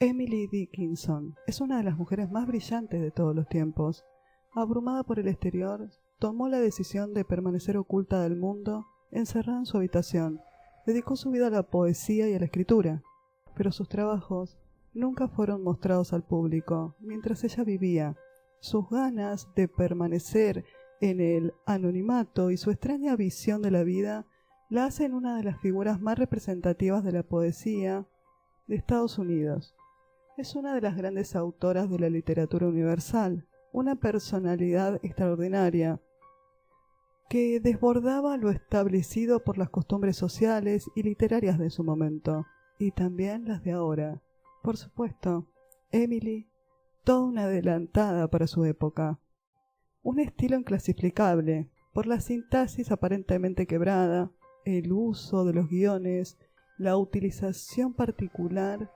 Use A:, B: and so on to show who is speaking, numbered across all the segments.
A: Emily Dickinson es una de las mujeres más brillantes de todos los tiempos. Abrumada por el exterior, tomó la decisión de permanecer oculta del mundo, encerrada en su habitación. Dedicó su vida a la poesía y a la escritura, pero sus trabajos nunca fueron mostrados al público mientras ella vivía. Sus ganas de permanecer en el anonimato y su extraña visión de la vida la hacen una de las figuras más representativas de la poesía de Estados Unidos. Es una de las grandes autoras de la literatura universal, una personalidad extraordinaria que desbordaba lo establecido por las costumbres sociales y literarias de su momento, y también las de ahora. Por supuesto, Emily, toda una adelantada para su época. Un estilo inclasificable, por la sintaxis aparentemente quebrada, el uso de los guiones, la utilización particular,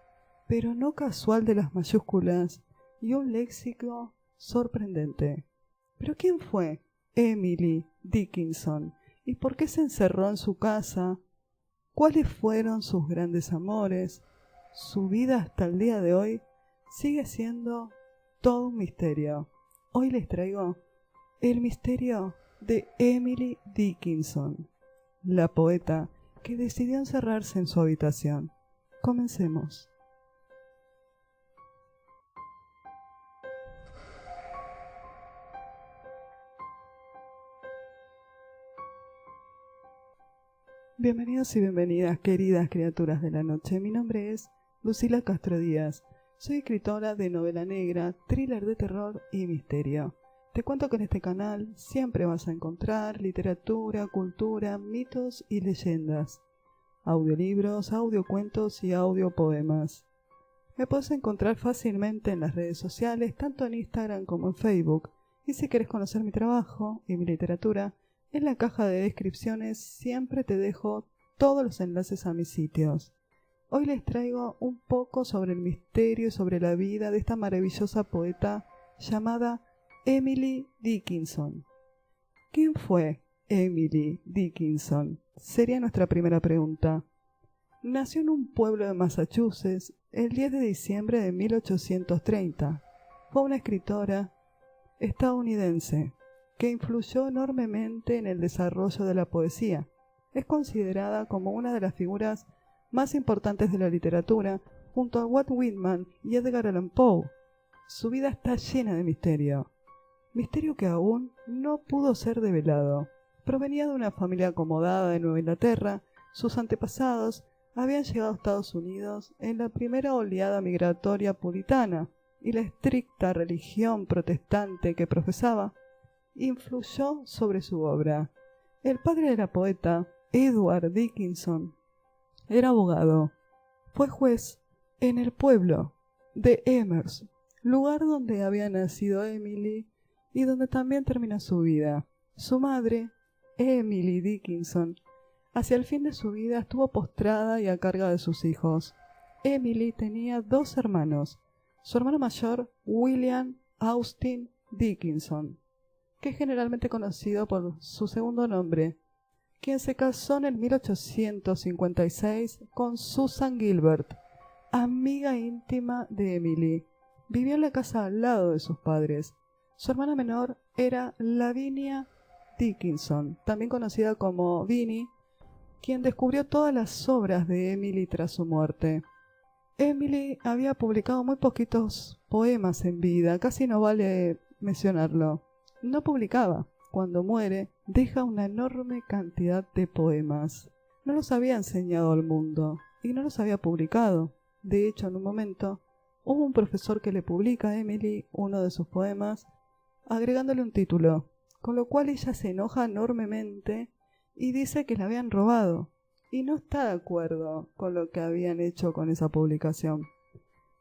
A: pero no casual de las mayúsculas, y un léxico sorprendente. ¿Pero quién fue Emily Dickinson? ¿Y por qué se encerró en su casa? ¿Cuáles fueron sus grandes amores? Su vida hasta el día de hoy sigue siendo todo un misterio. Hoy les traigo el misterio de Emily Dickinson, la poeta que decidió encerrarse en su habitación. Comencemos. Bienvenidos y bienvenidas, queridas criaturas de la noche. Mi nombre es Lucila Castro Díaz. Soy escritora de novela negra, thriller de terror y misterio. Te cuento que en este canal siempre vas a encontrar literatura, cultura, mitos y leyendas, audiolibros, audiocuentos y audiopoemas. Me puedes encontrar fácilmente en las redes sociales, tanto en Instagram como en Facebook. Y si quieres conocer mi trabajo y mi literatura, en la caja de descripciones siempre te dejo todos los enlaces a mis sitios. Hoy les traigo un poco sobre el misterio y sobre la vida de esta maravillosa poeta llamada Emily Dickinson. ¿Quién fue Emily Dickinson? Sería nuestra primera pregunta. Nació en un pueblo de Massachusetts el 10 de diciembre de 1830. Fue una escritora estadounidense que influyó enormemente en el desarrollo de la poesía. Es considerada como una de las figuras más importantes de la literatura, junto a Walt Whitman y Edgar Allan Poe. Su vida está llena de misterio que aún no pudo ser develado. Provenía de una familia acomodada de Nueva Inglaterra. Sus antepasados habían llegado a Estados Unidos en la primera oleada migratoria puritana, y la estricta religión protestante que profesaba influyó sobre su obra. El padre de la poeta, Edward Dickinson, era abogado. Fue juez en el pueblo de Amherst, lugar donde había nacido Emily y donde también terminó su vida. Su madre, Emily Dickinson, hacia el fin de su vida estuvo postrada y a cargo de sus hijos. Emily tenía 2 hermanos. Su hermano mayor, William Austin Dickinson, que es generalmente conocido por su segundo nombre, quien se casó en el 1856 con Susan Gilbert, amiga íntima de Emily. Vivió en la casa al lado de sus padres. Su hermana menor era Lavinia Dickinson, también conocida como Vinnie, quien descubrió todas las obras de Emily tras su muerte. Emily había publicado muy poquitos poemas en vida, casi no vale mencionarlo. No publicaba. Cuando muere, deja una enorme cantidad de poemas. No los había enseñado al mundo y no los había publicado. De hecho, en un momento, hubo un profesor que le publica a Emily uno de sus poemas, agregándole un título, con lo cual ella se enoja enormemente y dice que la habían robado, y no está de acuerdo con lo que habían hecho con esa publicación.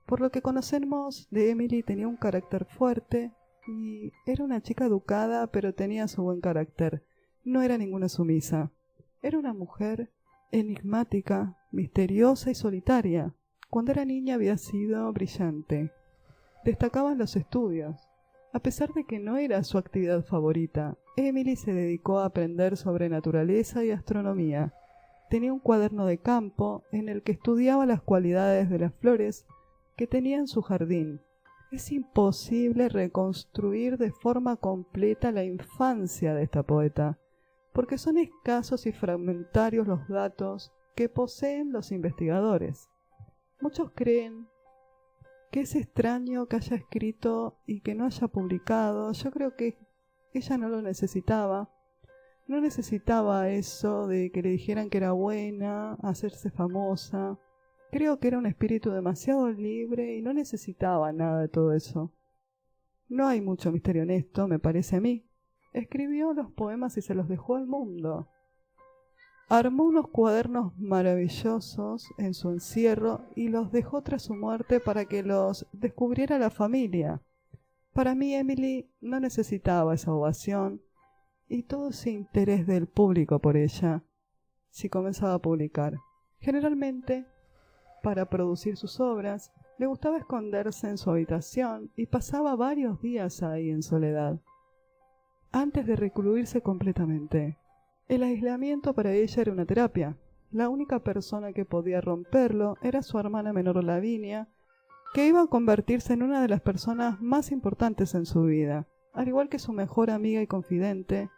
A: Por lo que conocemos de Emily, tenía un carácter fuerte y era una chica educada, pero tenía su buen carácter. No era ninguna sumisa. Era una mujer enigmática, misteriosa y solitaria. Cuando era niña había sido brillante. Destacaba en los estudios. A pesar de que no era su actividad favorita, Emily se dedicó a aprender sobre naturaleza y astronomía. Tenía un cuaderno de campo en el que estudiaba las cualidades de las flores que tenía en su jardín. Es imposible reconstruir de forma completa la infancia de esta poeta, porque son escasos y fragmentarios los datos que poseen los investigadores. Muchos creen que es extraño que haya escrito y que no haya publicado. Yo creo que ella no lo necesitaba. No necesitaba eso de que le dijeran que era buena, hacerse famosa. Creo que era un espíritu demasiado libre y no necesitaba nada de todo eso. No hay mucho misterio en esto, me parece a mí. Escribió los poemas y se los dejó al mundo. Armó unos cuadernos maravillosos en su encierro y los dejó tras su muerte para que los descubriera la familia. Para mí, Emily no necesitaba esa ovación y todo ese interés del público por ella si comenzaba a publicar. Generalmente, para producir sus obras, le gustaba esconderse en su habitación y pasaba varios días ahí en soledad, antes de recluirse completamente. El aislamiento para ella era una terapia. La única persona que podía romperlo era su hermana menor Lavinia, que iba a convertirse en una de las personas más importantes en su vida, al igual que su mejor amiga y confidente,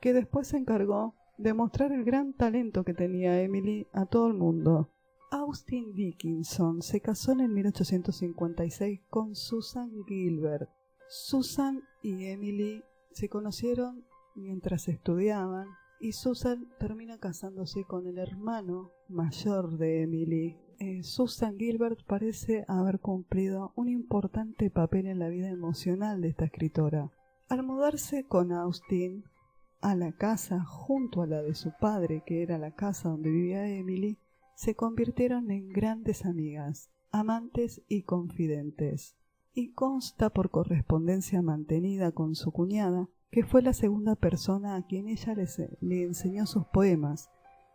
A: que después se encargó de mostrar el gran talento que tenía Emily a todo el mundo. Austin Dickinson se casó en el 1856 con Susan Gilbert. Susan y Emily se conocieron mientras estudiaban y Susan termina casándose con el hermano mayor de Emily. Susan Gilbert parece haber cumplido un importante papel en la vida emocional de esta escritora. Al mudarse con Austin a la casa junto a la de su padre, que era la casa donde vivía Emily, se convirtieron en grandes amigas, amantes y confidentes. Y consta por correspondencia mantenida con su cuñada, que fue la segunda persona a quien ella le enseñó sus poemas.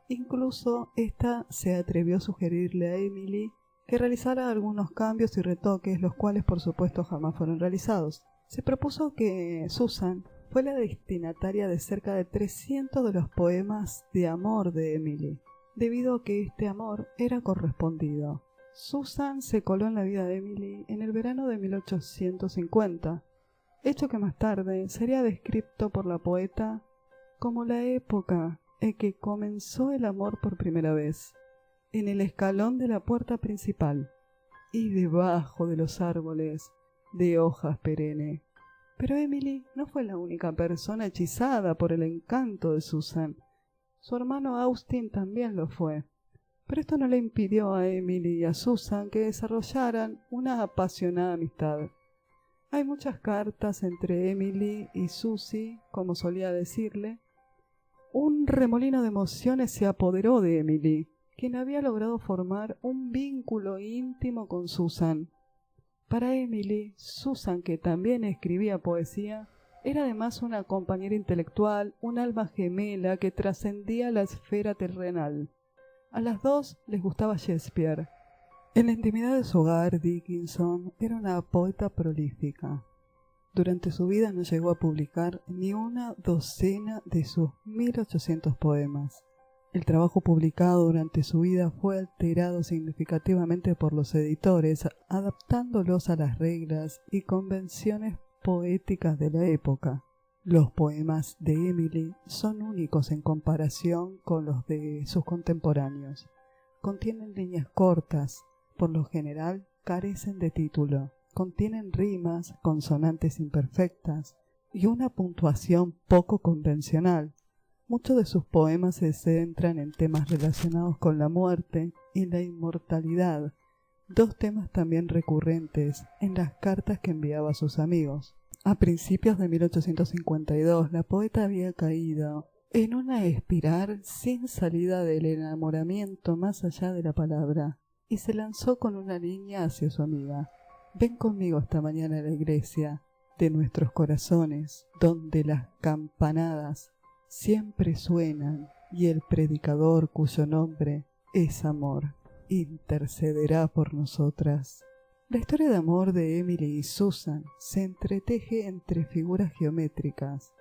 A: Incluso ésta se atrevió a sugerirle a Emily que realizara algunos cambios y retoques, los cuales por supuesto jamás fueron realizados. Se propuso que Susan fue la destinataria de cerca de 300 de los poemas de amor de Emily, debido a que este amor era correspondido. Susan se coló en la vida de Emily en el verano de 1850, hecho que más tarde sería descrito por la poeta como la época en que comenzó el amor por primera vez, en el escalón de la puerta principal y debajo de los árboles de hojas perenne. Pero Emily no fue la única persona hechizada por el encanto de Susan. Su hermano Austin también lo fue, pero esto no le impidió a Emily y a Susan que desarrollaran una apasionada amistad. Hay muchas cartas entre Emily y Susie, como solía decirle. Un remolino de emociones se apoderó de Emily, quien había logrado formar un vínculo íntimo con Susan. Para Emily, Susan, que también escribía poesía, era además una compañera intelectual, un alma gemela que trascendía la esfera terrenal. A las dos les gustaba Shakespeare. En la intimidad de su hogar, Dickinson era una poeta prolífica. Durante su vida no llegó a publicar ni una docena de sus 1800 poemas. El trabajo publicado durante su vida fue alterado significativamente por los editores, adaptándolos a las reglas y convenciones poéticas de la época. Los poemas de Emily son únicos en comparación con los de sus contemporáneos. Contienen líneas cortas, por lo general carecen de título. Contienen rimas, consonantes imperfectas y una puntuación poco convencional. Muchos de sus poemas se centran en temas relacionados con la muerte y la inmortalidad, dos temas también recurrentes en las cartas que enviaba a sus amigos. A principios de 1852, la poeta había caído en una espiral sin salida del enamoramiento más allá de la palabra, y se lanzó con una línea hacia su amiga. Ven conmigo esta mañana a la iglesia de nuestros corazones, donde las campanadas siempre suenan y el predicador cuyo nombre es amor intercederá por nosotras. La historia de amor de Emily y Susan se entreteje entre figuras geométricas,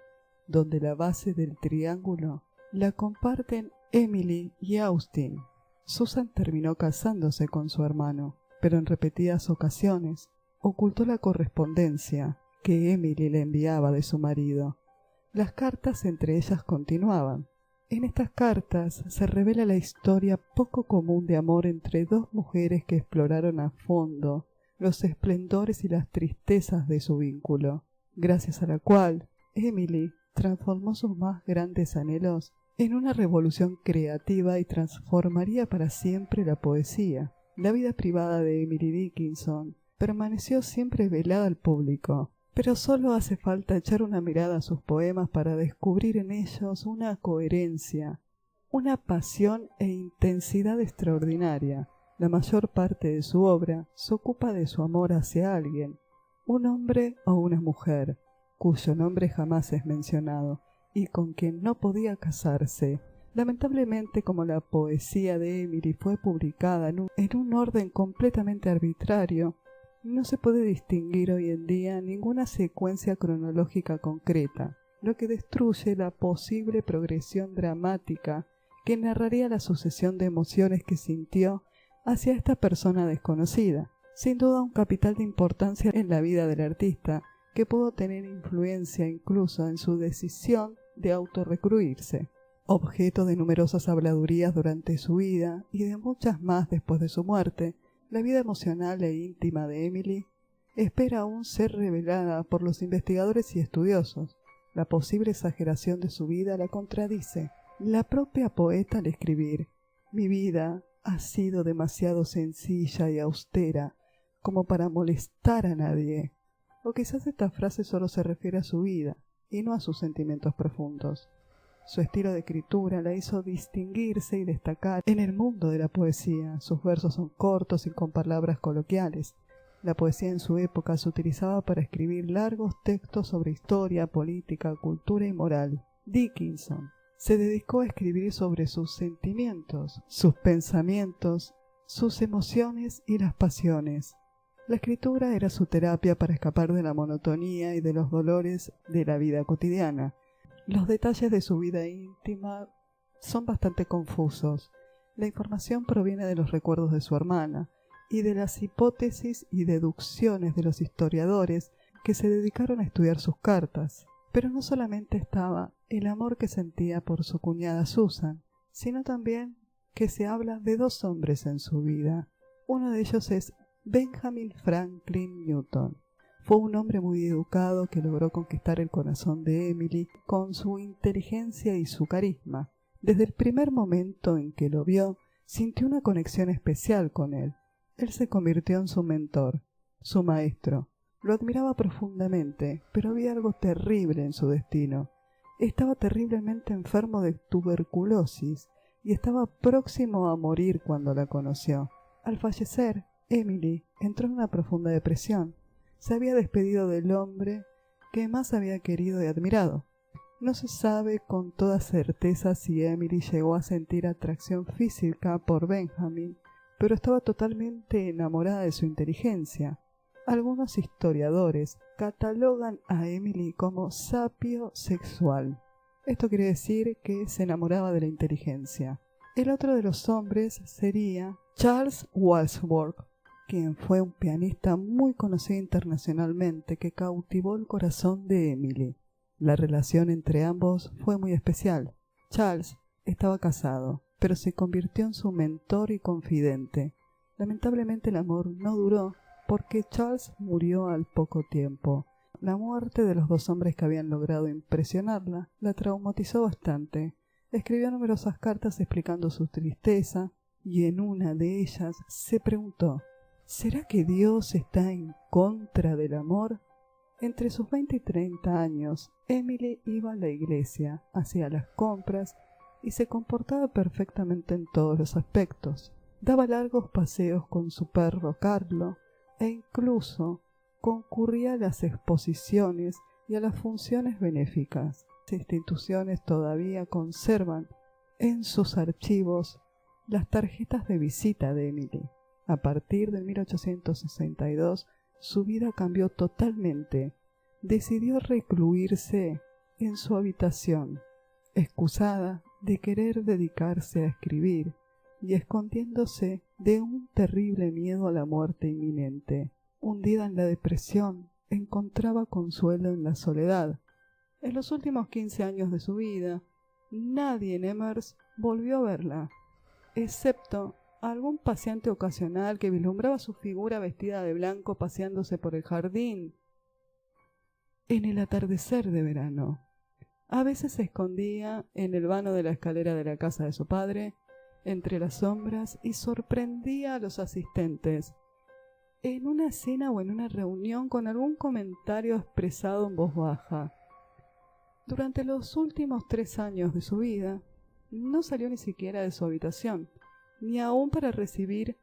A: donde la base del triángulo la comparten Emily y Austin. Susan terminó casándose con su hermano, pero en repetidas ocasiones ocultó la correspondencia que Emily le enviaba de su marido. Las cartas entre ellas continuaban. En estas cartas se revela la historia poco común de amor entre dos mujeres que exploraron a fondo los esplendores y las tristezas de su vínculo, gracias a la cual Emily transformó sus más grandes anhelos en una revolución creativa y transformaría para siempre la poesía. La vida privada de Emily Dickinson permaneció siempre velada al público, pero solo hace falta echar una mirada a sus poemas para descubrir en ellos una coherencia, una pasión e intensidad extraordinaria. La mayor parte de su obra se ocupa de su amor hacia alguien, un hombre o una mujer, cuyo nombre jamás es mencionado, y con quien no podía casarse. Lamentablemente, como la poesía de Emily fue publicada en un orden completamente arbitrario, no se puede distinguir hoy en día ninguna secuencia cronológica concreta, lo que destruye la posible progresión dramática que narraría la sucesión de emociones que sintió hacia esta persona desconocida. Sin duda un capital de importancia en la vida del artista, que pudo tener influencia incluso en su decisión de autorrecluirse. Objeto de numerosas habladurías durante su vida y de muchas más después de su muerte, la vida emocional e íntima de Emily espera aún ser revelada por los investigadores y estudiosos. La posible exageración de su vida la contradice. La propia poeta al escribir: «Mi vida ha sido demasiado sencilla y austera como para molestar a nadie». O quizás esta frase solo se refiere a su vida y no a sus sentimientos profundos. Su estilo de escritura la hizo distinguirse y destacar en el mundo de la poesía. Sus versos son cortos y con palabras coloquiales. La poesía en su época se utilizaba para escribir largos textos sobre historia, política, cultura y moral. Dickinson se dedicó a escribir sobre sus sentimientos, sus pensamientos, sus emociones y las pasiones. La escritura era su terapia para escapar de la monotonía y de los dolores de la vida cotidiana. Los detalles de su vida íntima son bastante confusos. La información proviene de los recuerdos de su hermana y de las hipótesis y deducciones de los historiadores que se dedicaron a estudiar sus cartas. Pero no solamente estaba el amor que sentía por su cuñada Susan, sino también que se habla de dos hombres en su vida. Uno de ellos es Benjamin Franklin Newton. Fue un hombre muy educado que logró conquistar el corazón de Emily con su inteligencia y su carisma. Desde el primer momento en que lo vio, sintió una conexión especial con él. Él se convirtió en su mentor, su maestro. Lo admiraba profundamente, pero había algo terrible en su destino. Estaba terriblemente enfermo de tuberculosis y estaba próximo a morir cuando la conoció. Al fallecer, Emily entró en una profunda depresión. Se había despedido del hombre que más había querido y admirado. No se sabe con toda certeza si Emily llegó a sentir atracción física por Benjamin, pero estaba totalmente enamorada de su inteligencia. Algunos historiadores catalogan a Emily como sapiosexual. Esto quiere decir que se enamoraba de la inteligencia. El otro de los hombres sería Charles Wordsworth, quien fue un pianista muy conocido internacionalmente que cautivó el corazón de Emily. La relación entre ambos fue muy especial. Charles estaba casado, pero se convirtió en su mentor y confidente. Lamentablemente el amor no duró porque Charles murió al poco tiempo. La muerte de los dos hombres que habían logrado impresionarla la traumatizó bastante. Escribió numerosas cartas explicando su tristeza y en una de ellas se preguntó: ¿será que Dios está en contra del amor? Entre sus 20 y 30 años, Emily iba a la iglesia, hacía las compras y se comportaba perfectamente en todos los aspectos. Daba largos paseos con su perro Carlo e incluso concurría a las exposiciones y a las funciones benéficas. Las instituciones todavía conservan en sus archivos las tarjetas de visita de Emily. A partir de 1862, su vida cambió totalmente. Decidió recluirse en su habitación, excusada de querer dedicarse a escribir y escondiéndose de un terrible miedo a la muerte inminente. Hundida en la depresión, encontraba consuelo en la soledad. En los últimos 15 años de su vida, nadie en Emers volvió a verla, excepto algún paseante ocasional que vislumbraba su figura vestida de blanco paseándose por el jardín en el atardecer de verano. A veces se escondía en el vano de la escalera de la casa de su padre, entre las sombras, y sorprendía a los asistentes en una cena o en una reunión con algún comentario expresado en voz baja. Durante los últimos 3 años de su vida, no salió ni siquiera de su habitación, ni aún para recibir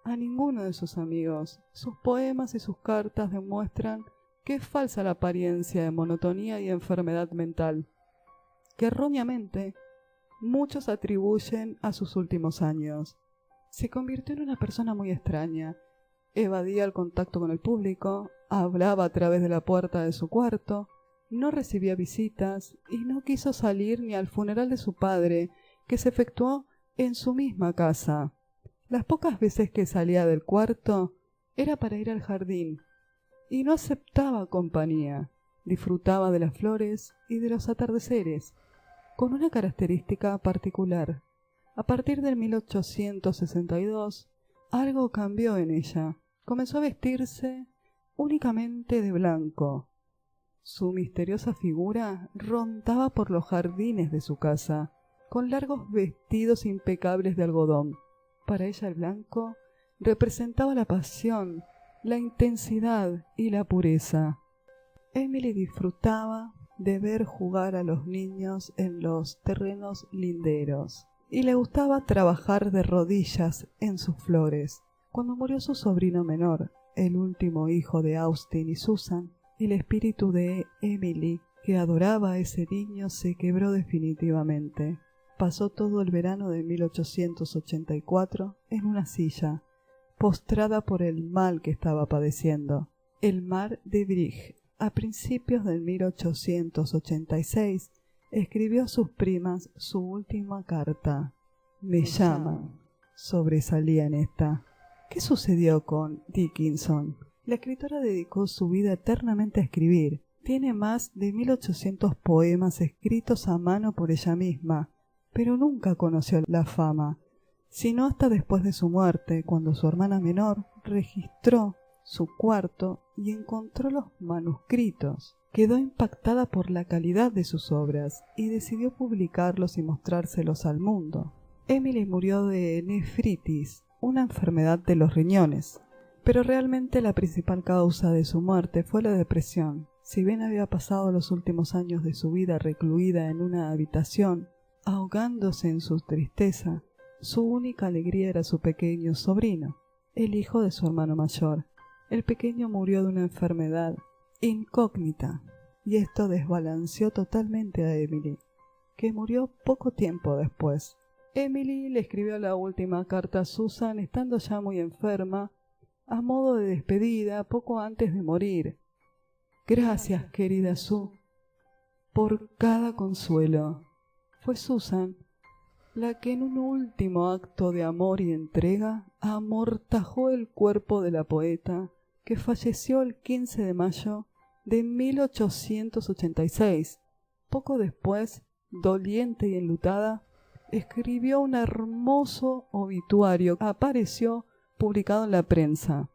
A: a ninguno de sus amigos. Sus poemas y sus cartas demuestran que es falsa la apariencia de monotonía y enfermedad mental, que erróneamente muchos atribuyen a sus últimos años. Se convirtió en una persona muy extraña. Evadía el contacto con el público, hablaba a través de la puerta de su cuarto, no recibía visitas y no quiso salir ni al funeral de su padre, que se efectuó en su misma casa. Las pocas veces que salía del cuarto era para ir al jardín, y no aceptaba compañía. Disfrutaba de las flores y de los atardeceres, con una característica particular. A partir del 1862, algo cambió en ella. Comenzó a vestirse únicamente de blanco. Su misteriosa figura rondaba por los jardines de su casa, con largos vestidos impecables de algodón. Para ella el blanco representaba la pasión, la intensidad y la pureza. Emily disfrutaba de ver jugar a los niños en los terrenos linderos, y le gustaba trabajar de rodillas en sus flores. Cuando murió su sobrino menor, el último hijo de Austin y Susan, el espíritu de Emily, que adoraba a ese niño, se quebró definitivamente. Pasó todo el verano de 1884 en una silla, postrada por el mal que estaba padeciendo, el mar de Brigg. A principios del 1886 escribió a sus primas su última carta. Me llaman, sobresalía en esta. ¿Qué sucedió con Dickinson? La escritora dedicó su vida eternamente a escribir. Tiene más de 1800 poemas escritos a mano por ella misma, pero nunca conoció la fama, sino hasta después de su muerte, cuando su hermana menor registró su cuarto y encontró los manuscritos. Quedó impactada por la calidad de sus obras y decidió publicarlos y mostrárselos al mundo. Emily murió de nefritis, una enfermedad de los riñones, pero realmente la principal causa de su muerte fue la depresión. Si bien había pasado los últimos años de su vida recluida en una habitación, ahogándose en su tristeza, su única alegría era su pequeño sobrino, el hijo de su hermano mayor. El pequeño murió de una enfermedad incógnita, y esto desbalanceó totalmente a Emily, que murió poco tiempo después. Emily le escribió la última carta a Susan estando ya muy enferma, a modo de despedida poco antes de morir. Gracias, querida Sue, por cada consuelo. Fue Susan la que en un último acto de amor y entrega amortajó el cuerpo de la poeta, que falleció el 15 de mayo de 1886. Poco después, doliente y enlutada, escribió un hermoso obituario que apareció publicado en la prensa.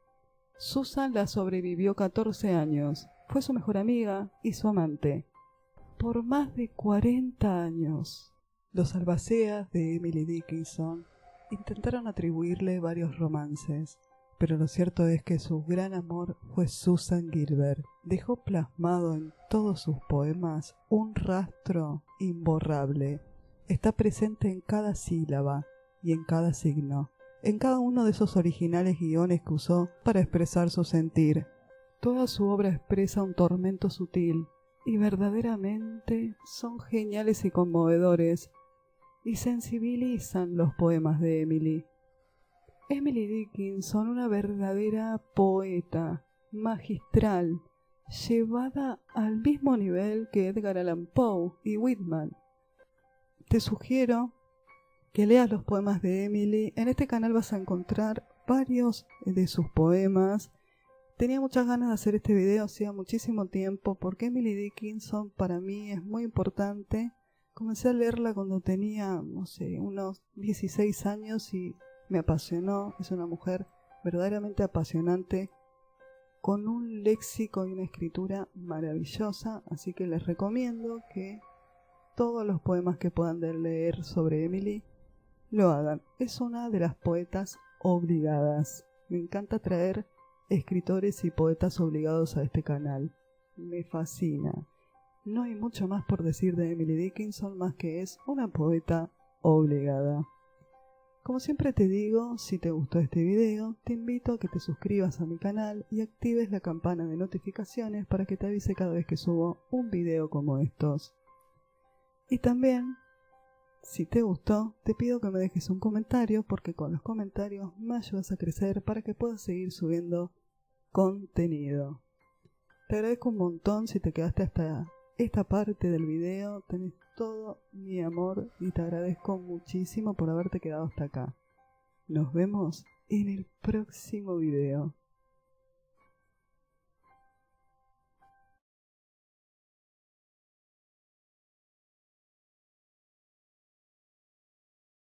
A: Susan la sobrevivió 14 años, fue su mejor amiga y su amante. Por más de 40 años, los albaceas de Emily Dickinson intentaron atribuirle varios romances, pero lo cierto es que su gran amor fue Susan Gilbert. Dejó plasmado en todos sus poemas un rastro imborrable. Está presente en cada sílaba y en cada signo, en cada uno de esos originales guiones que usó para expresar su sentir. Toda su obra expresa un tormento sutil, y verdaderamente son geniales y conmovedores, y sensibilizan los poemas de Emily. Emily Dickinson, una verdadera poeta, magistral, llevada al mismo nivel que Edgar Allan Poe y Whitman. Te sugiero que leas los poemas de Emily. En este canal vas a encontrar varios de sus poemas. Tenía muchas ganas de hacer este video hacía muchísimo tiempo porque Emily Dickinson para mí es muy importante. Comencé a leerla cuando tenía, no sé, unos 16 años y me apasionó. Es una mujer verdaderamente apasionante, con un léxico y una escritura maravillosa, así que les recomiendo que todos los poemas que puedan leer sobre Emily lo hagan. Es una de las poetas obligadas. Me encanta traer escritores y poetas obligados a este canal. Me fascina. No hay mucho más por decir de Emily Dickinson más que es una poeta obligada. Como siempre te digo, si te gustó este video, te invito a que te suscribas a mi canal y actives la campana de notificaciones para que te avise cada vez que subo un video como estos. Y también, si te gustó, te pido que me dejes un comentario porque con los comentarios me ayudas a crecer para que pueda seguir subiendo contenido. Te agradezco un montón si te quedaste hasta esta parte del video, tenés todo mi amor y te agradezco muchísimo por haberte quedado hasta acá. Nos vemos en el próximo video.